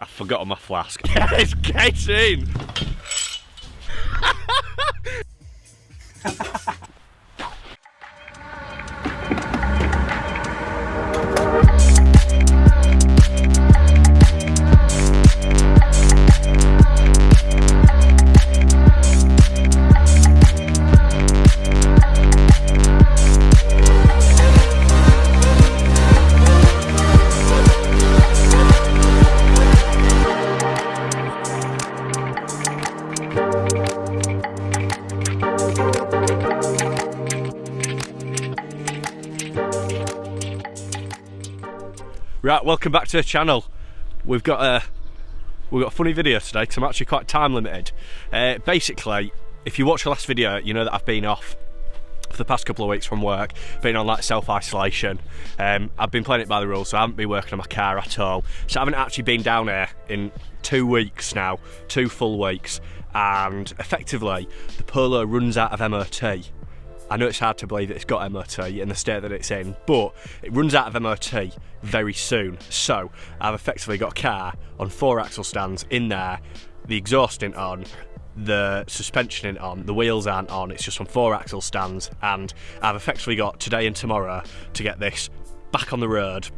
I forgot my flask. Yes, get in! Right, welcome back to the channel. We've got a funny video today because I'm actually quite time limited. Basically, if you watch the last video, you know that I've been off for the past couple of weeks from work, been on like self-isolation. I've been playing it by the rules, so I haven't been working on my car at all. So I haven't actually been down here in 2 weeks now, 2 full weeks, and effectively the Polo runs out of MOT. I know it's hard to believe that it's got MOT in the state that it's in, but it runs out of MOT very soon. So I've effectively got a car on 4 axle stands in there, the exhaust isn't on, the suspension isn't on, the wheels aren't on, it's just on 4 axle stands, and I've effectively got today and tomorrow to get this back on the road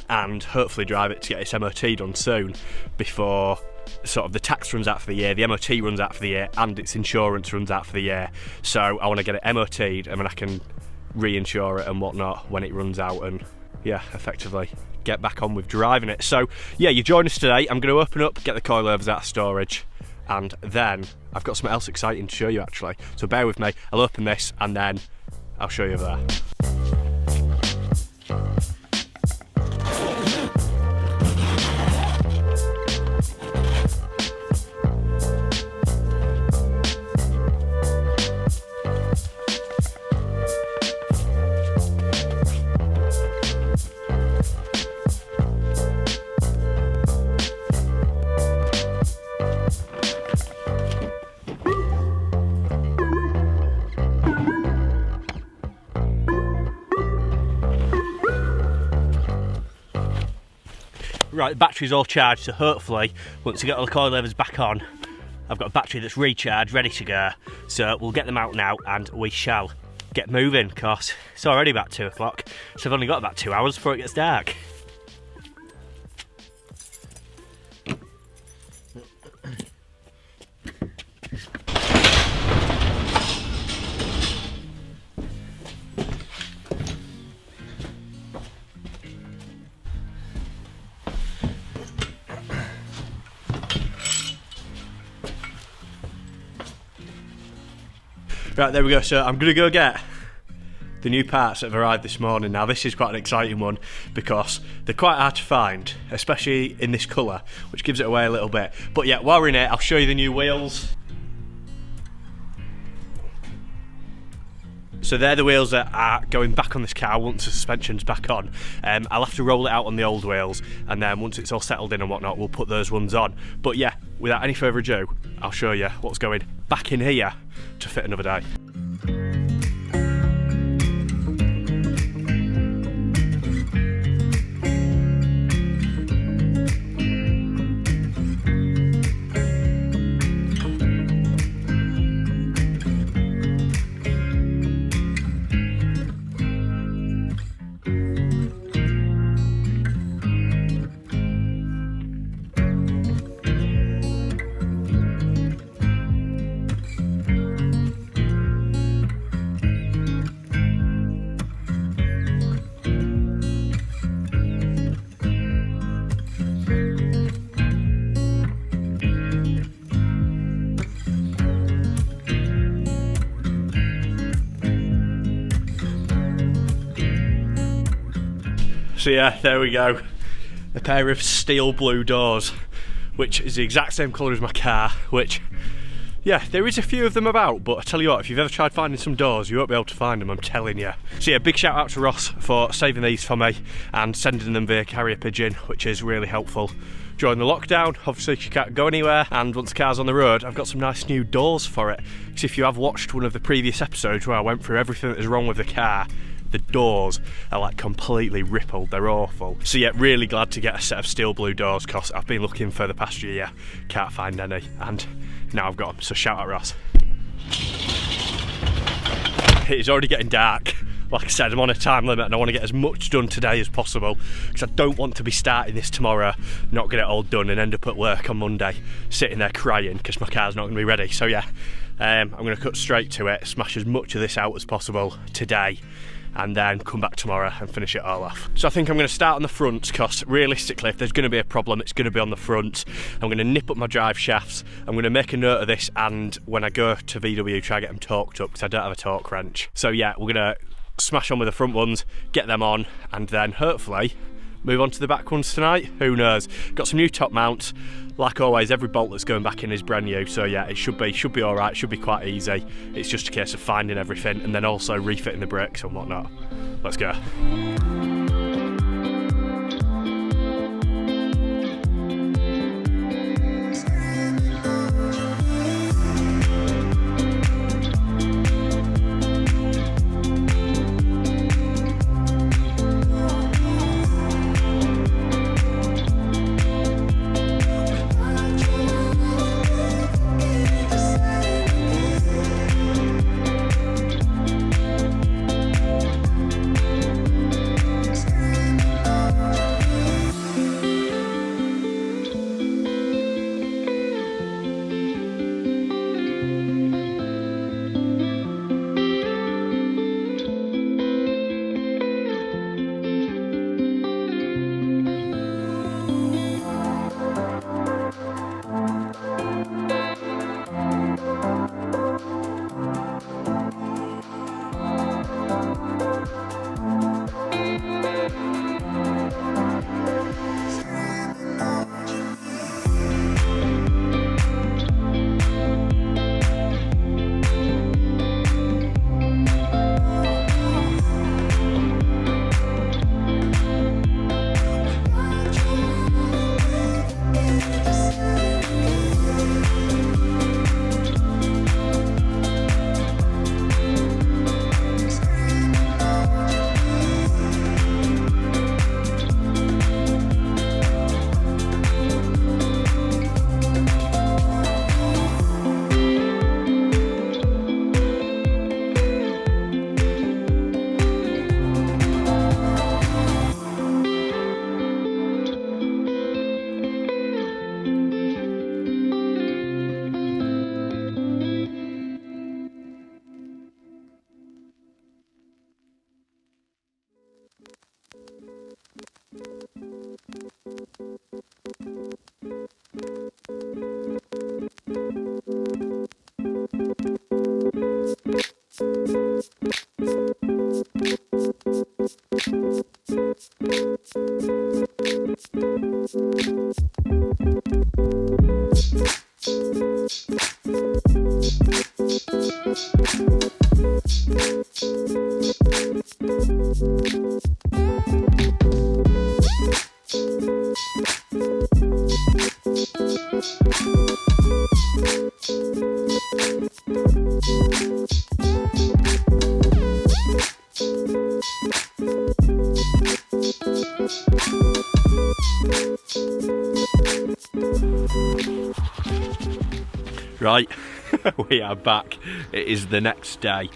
and hopefully drive it to get its MOT done soon before sort of the tax runs out for the year, the MOT runs out for the year, and its insurance runs out for the year. So I want to get it MOT'd and then I can reinsure it and whatnot when it runs out, and yeah, effectively get back on with driving it. So yeah, you join us today. I'm going to open up, get the coilovers out of storage, and then I've got something else exciting to show you actually. So bear with me, I'll open this and then I'll show you over there. Right, the battery's all charged, so hopefully once I get all the coilovers back on, I've got a battery that's recharged, ready to go. So we'll get them out now and we shall get moving, because it's already about 2 o'clock, so I've only got about 2 hours before it gets dark. Right, there we go. So I'm gonna go get the new parts that have arrived this morning. Now this is quite an exciting one because they're quite hard to find, especially in this colour, which gives it away a little bit. But yeah, while we're in it, I'll show you the new wheels. So they're the wheels that are going back on this car once the suspension's back on. I'll have to roll it out on the old wheels, and then once it's all settled in and whatnot, we'll put those ones on. But yeah, without any further ado, I'll show you what's going back in here to fit another day. So yeah, there we go. A pair of steel blue doors, which is the exact same colour as my car, which, yeah, there is a few of them about, but I tell you what, if you've ever tried finding some doors, you won't be able to find them, I'm telling you. So yeah, big shout out to Ross for saving these for me and sending them via carrier pigeon, which is really helpful during the lockdown. Obviously you can't go anywhere, and once the car's on the road, I've got some nice new doors for it. Because if you have watched one of the previous episodes where I went through everything that is wrong with the car, the doors are like completely rippled, they're awful. So yeah, really glad to get a set of steel blue doors, because I've been looking for the past year, can't find any, and now I've got them, so shout out Ross. It is already getting dark. Like I said, I'm on a time limit and I want to get as much done today as possible, because I don't want to be starting this tomorrow, not get it all done and end up at work on Monday sitting there crying because my car's not going to be ready. So yeah, I'm going to cut straight to it, smash as much of this out as possible today, and then come back tomorrow and finish it all off. So I think I'm going to start on the front, because realistically if there's going to be a problem, it's going to be on the front. I'm going to nip up my drive shafts, I'm going to make a note of this, and when I go to VW try to get them torqued up, because I don't have a torque wrench. So yeah, we're going to smash on with the front ones, get them on, and then hopefully move on to the back ones tonight. Who knows? Got some new top mounts. Like always, every bolt that's going back in is brand new, so yeah, it should be all right, should be quite easy. It's just a case of finding everything and then also refitting the brakes and whatnot. Let's go. Right, we are back. It is the next day.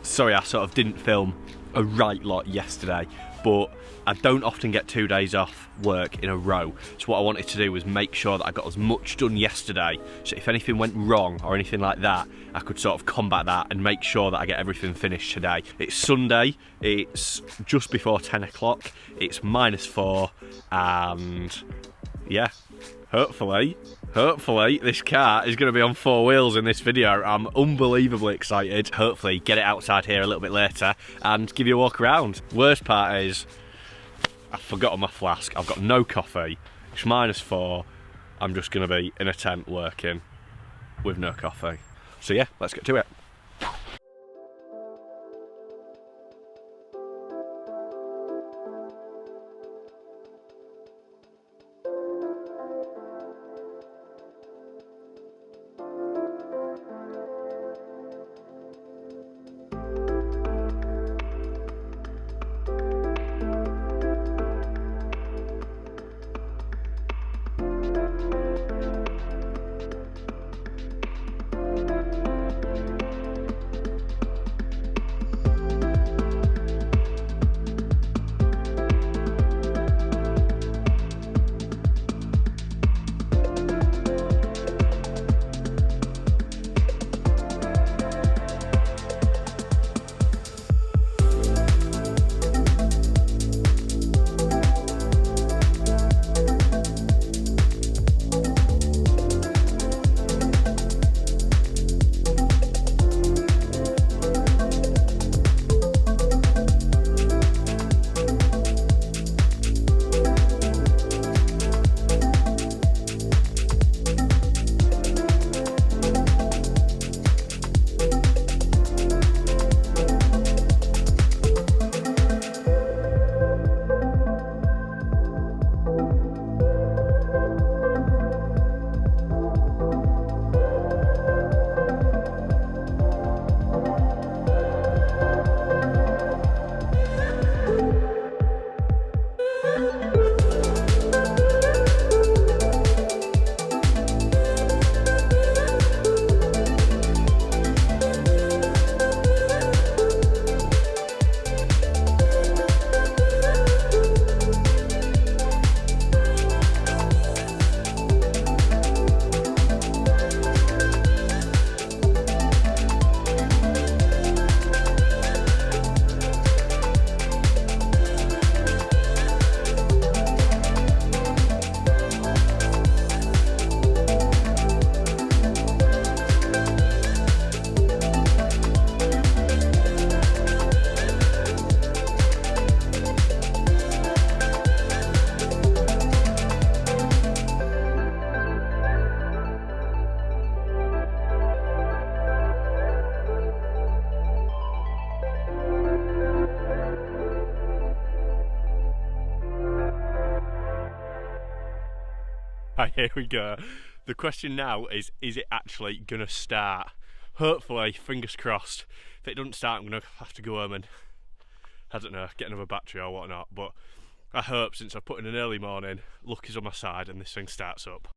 Sorry, I sort of didn't film a right lot yesterday, but I don't often get 2 days off work in a row. So what I wanted to do was make sure that I got as much done yesterday, so if anything went wrong or anything like that, I could sort of combat that and make sure that I get everything finished today. It's Sunday, it's just before 10 o'clock, it's -4, and yeah, hopefully this car is going to be on 4 wheels in this video. I'm unbelievably excited. Hopefully get it outside here a little bit later and give you a walk around. Worst part is I've forgotten my flask. I've got no coffee. It's -4. I'm just going to be in a tent working with no coffee. So yeah, let's get to it. Right, here we go. The question now is it actually gonna start? Hopefully, fingers crossed. If it doesn't start, I'm gonna have to go home and, I don't know, get another battery or whatnot. But I hope, since I've put in an early morning, luck is on my side and this thing starts up.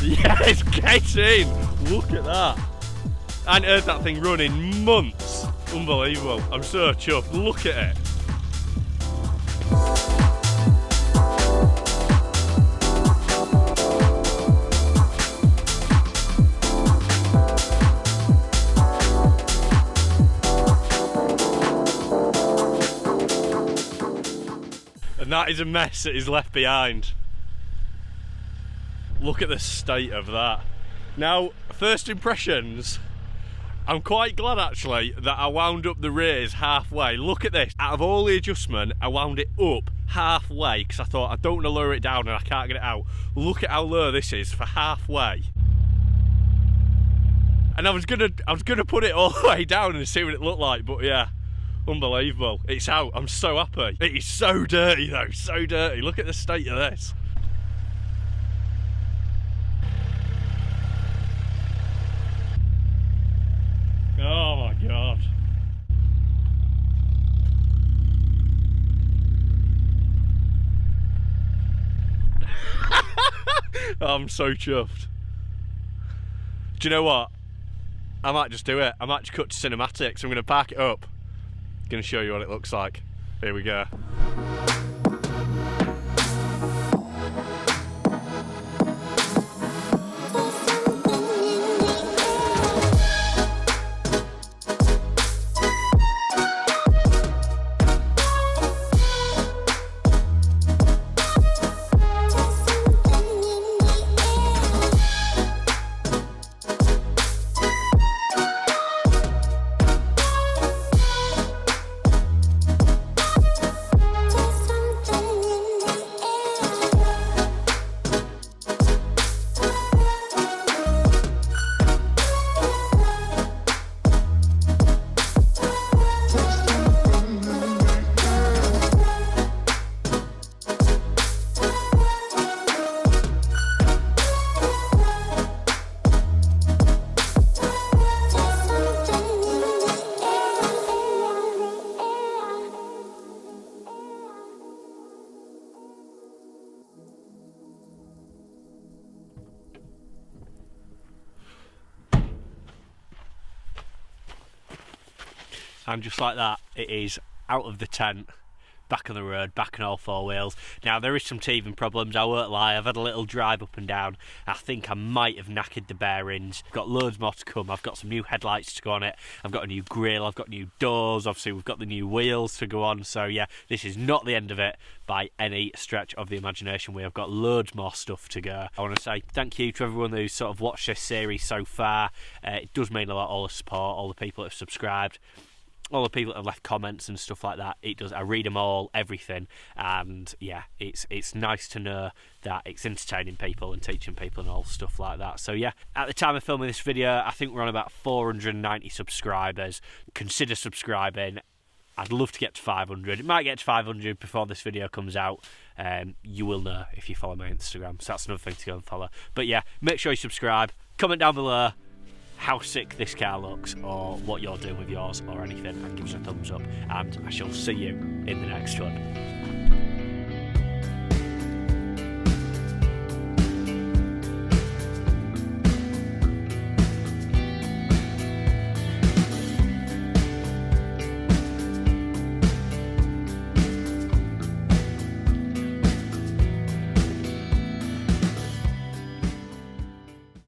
Yes, get in! Look at that. I ain't heard that thing run in months. Unbelievable. I'm so chuffed. Look at it. And that is a mess that is left behind. Look at the state of that. Now, first impressions, I'm quite glad actually that I wound up the raise halfway. Look at this. Out of all the adjustment, I wound it up halfway because I thought I don't want to lower it down and I can't get it out. Look at how low this is for halfway. And I was gonna put it all the way down and see what it looked like, but yeah, unbelievable. It's out. I'm so happy. It is so dirty though, so dirty. Look at the state of this. Oh my God. I'm so chuffed. Do you know what? I might just do it. I might just cut to cinematics. I'm going to park it up. Going to show you what it looks like. Here we go. And just like that, it is out of the tent, back on the road, back on all four wheels. Now, there is some teething problems, I won't lie. I've had a little drive up and down. I think I might have knackered the bearings. Got loads more to come. I've got some new headlights to go on it. I've got a new grille. I've got new doors. Obviously, we've got the new wheels to go on. So, yeah, this is not the end of it by any stretch of the imagination. We have got loads more stuff to go. I want to say thank you to everyone who's sort of watched this series so far. It does mean a lot, all the support, all the people that have subscribed, all the people that have left comments and stuff like that. It does. I read them all, everything, and yeah, it's nice to know that it's entertaining people and teaching people and all stuff like that. So yeah, at the time of filming this video, I think we're on about 490 subscribers. Consider subscribing. I'd love to get to 500. It might get to 500 before this video comes out. You will know if you follow my Instagram, so that's another thing to go and follow. But yeah, make sure you subscribe. Comment down below how sick this car looks, or what you're doing with yours, or anything, and give us a thumbs up, and I shall see you in the next one.